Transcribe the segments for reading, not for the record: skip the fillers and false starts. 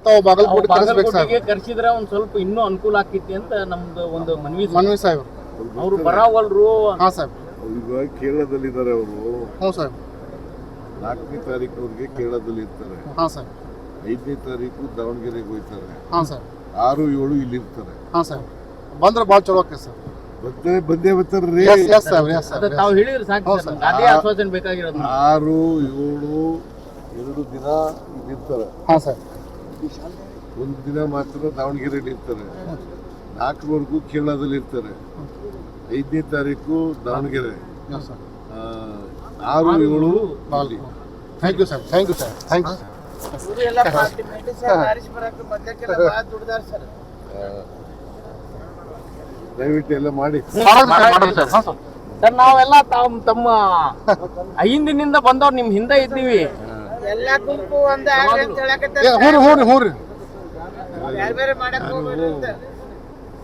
ತಾವು ಬಾಗಲಕೋಟೆ ಕಳಿಸ್ಬೇಕು ಸರ್. ಬಾಗಲಕೋಟೆಗೆ ಕರ್ಸಿದ್ರೆ ಒಂದ್ ಸ್ವಲ್ಪ ಇನ್ನೂ ಅನುಕೂಲ ಆಕಿತಿ ಅಂತ ನಮ್ದು ಒಂದು ಮನವಿ ಸಾಹೇಬ್ ಅವ್ರು ಬರಾವಲ್ರು. ಹಾಂ ಸಾಹೇಬ್. ಈಗ ಕೇರಳದಲ್ಲಿದ್ದಾರೆ ಅವರು. ಹ್ಞೂ ಸಾಹೇಬ್. 4ನೇ ತಾರೀಕು ಅವ್ರಿಗೆ ಕೇರಳದಲ್ಲಿ ಇರ್ತಾರೆ. ಹಾಂ ಸರ್. 5ನೇ ತಾರೀಕು ದಾವಣಗೆರೆಗೆ ಹೋಗ್ತಾರೆ. ಹಾಂ ಸರ್. 6, 7 ಇಲ್ಲಿ ಇರ್ತಾರೆ. ಹಾಂ ಸರ್. ಬಂದ್ರೆ ಭಾಳ ಚಲೋ ಆಕೈತೆ ಸರ್. ಬಂದೇ ಬರ್ತಾರ್ರಿ. ತಾವು ಹೇಳಿದ್ರೆ ಸಾಕು ಸರ್, ಅದೇ ಆಶ್ವಾಸನೆ ಬೇಕಾಗಿರೋದು. 6, 7 2 ದಿನ ಇಲ್ಲಿರ್ತಾರೆ. ಹಾಂ ಸರ್. ಒಂದು ದಿನ ಮಾತ್ರ ದಾವಣಗೆರೆಯಲ್ಲಿ ಇರ್ತಾರೆ. 4ವರೆಗೂ ಕೇರಳದಲ್ಲಿ ಇರ್ತಾರೆ. 5ನೇ ತಾರೀಕು Davanagere. 6, 7 Bali. Thank you sir. Thank you sir. Thank you ದಯವಿಟ್ಟು ಎಲ್ಲ ಮಾಡಿ ಸರ್. ನಾವೆಲ್ಲ ತಮ್ಮ ಹಿಂದಿನಿಂದ ಬಂದವ್ರು ನಿಮ್ ಹಿಂದೆ ಇದ್ದೀವಿ.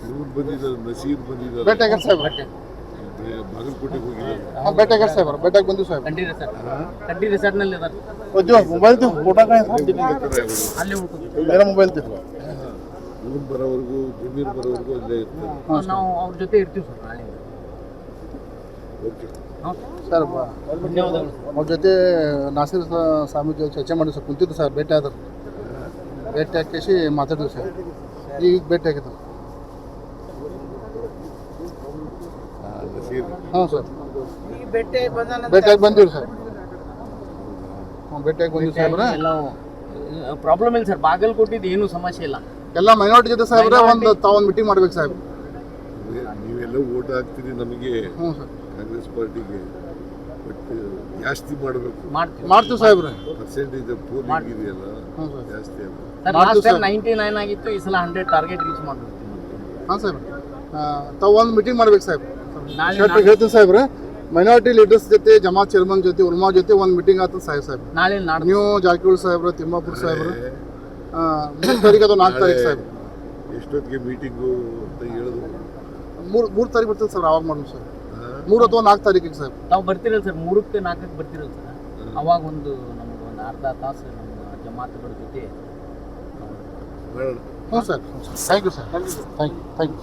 ಇವ್ರು ಬಂದಿದ್ದಾರೆ, ನಸೀರ್ ಬಂದಿದ್ದಾರೆ, ಬೇಟೆಗಾರ್ ಸಾಹೇಬ್ ಬಾಗಲಕೋಟೆಗೆ ಹೋಗಿದ್ದಾರೆ. ಬೇಟೆಗಾರ್ ಸಾಹೇಬ್ ಬೇಟೆಗೆ ಬಂದಿವಿ ಸಾಹೇಬ್. ಕಂಡಿ ರೆಸಾರ್ಟ್ ನಲ್ಲಿ ಇದ್ದಾರೆ. ಮೊಬೈಲ್ ಫೋಟೋ ಅಲ್ಲಿ ಮೊಬೈಲ್ ಇವ್ರು ಬರೋವರೆಗೂ ಜಮೀರ್ ಬರೋವರೆಗೂ ಅಲ್ಲೇ ಇರ್ತಾರೆ. ನಾವು ಅವ್ರ ಜೊತೆ ಇರ್ತೀವಿ ಸರ್ ನಾಳೆ. Okay sir. ಅವ್ರ ಜೊತೆ ನಾಸೀರ್ ಸ್ವಾಮಿ ಜೊತೆ ಚರ್ಚೆ ಮಾಡಿ ಸರ್ ಕುಂತಿದ್ದು ಸರ್. ಭೇಟಿ ಆದ್ರು. ಭೇಟಿ ಹಾಕಿಸಿ ಮಾತಾಡಿದ್ವಿ ಸರ್. ಈಗ ಭೇಟಿ ಆಗಿದ್ದು. ಹಾಂ ಸರ್. ಭೇಟಿಯಾಗಿ ಬಂದಿವಿ ಸರ್. ಭೇಟಿಯಾಗಿ ಬಂದಿವಿ ಸಾಹೇಬ್ರ. ಪ್ರಾಬ್ಲಮ್ ಇಲ್ಲ ಸರ್, ಬಾಗಲಕೋಟಿದ್ದು ಏನು ಸಮಸ್ಯೆ ಇಲ್ಲ. ಎಲ್ಲ ಮೈನಾರಿಟಿ ಜೊತೆ ಸಾಹೇಬ್ರ ತಾವೊಂದು ಮೀಟಿಂಗ್ ಮಾಡ್ಬೇಕು ಸಾಹೇಬ್. ನೀವೆಲ್ಲ ಓಟ್ ಹಾಕ್ತೀರಿ ನಮಗೆ. ಹ್ಞೂ ಸರ್. ಕಾಂಗ್ರೆಸ್ ಪಾರ್ಟಿಗೆ. ಬಟ್ ಜಾಸ್ತಿ ಮಾಡಬೇಕು. ಮಾಡ್ತೀವಿ ಸಾಹೇಬ್ರ. ಪರ್ಸೆಂಟೇಜ್ ಪೋಲಿಂಗ್ ಇದೆಯಲ್ಲ ಜಾಸ್ತಿ ಆಗುತ್ತೆ. 99 ಆಗಿತ್ತು, ಈ ಸಲ 100 ಟಾರ್ಗೆಟ್ ರೀಚ್ ಮಾಡಬೇಕು. ಹಾಂ ಸಾಹೇಬ್. ತಾವು ಒಂದು ಮೀಟಿಂಗ್ ಮಾಡ್ಬೇಕು ಸಾಹೇಬ್. ಹೇಳ್ತೀನಿ ಸಾಹೇಬ್ರ. ಮೈನಾರಿಟಿ ಲೀಡರ್ಸ್ ಜೊತೆ, ಜಮಾತ್ ಚೇರ್ಮನ್ ಜೊತೆ, ಉಲ್ಮಾ ಜೊತೆ ಒಂದು ಮೀಟಿಂಗ್ ಆಗ್ತದೆ ಸಾಹೇಬ್. ನಾಳೆ ನೀವು ಜಾರಕಿಹೊಳಿ ಸಾಹೇಬ್ರ, ತಿಮ್ಮಾಪುರ ಸಾಹೇಬ್ರ 3 ತಾರೀಕು ಅದು 4 ತಾರೀಕು ಸಾಹೇಬ್. ಎಷ್ಟೊತ್ತಿಗೆ ಮೀಟಿಂಗು ಅಂತ ಹೇಳಿದ್ರು? 3 ತಾರೀಕು ಬರ್ತದೆ ಸರ್. ಅವಾಗ ಮಾಡೋಣ ಸರ್. 3 ಅಥವಾ 4 ತಾರೀಕಿಗೆ ಸಾಹೇಬ್. ತಾವು ಬರ್ತಿರಲ್ಲ ಸರ್, 3ಕ್ಕೆ 4ಕ್ಕೆ ಬರ್ತಿರಲ್ಲ ಸರ್. ಅವಾಗ ನಮ್ಗೆ ಒಂದು ಅರ್ಧ ತಾಸು ನಮ್ಮ ಜಮಾತುಗಳ ಜೊತೆ. ಹ್ಞೂ sir. Thank you sir. Thank you.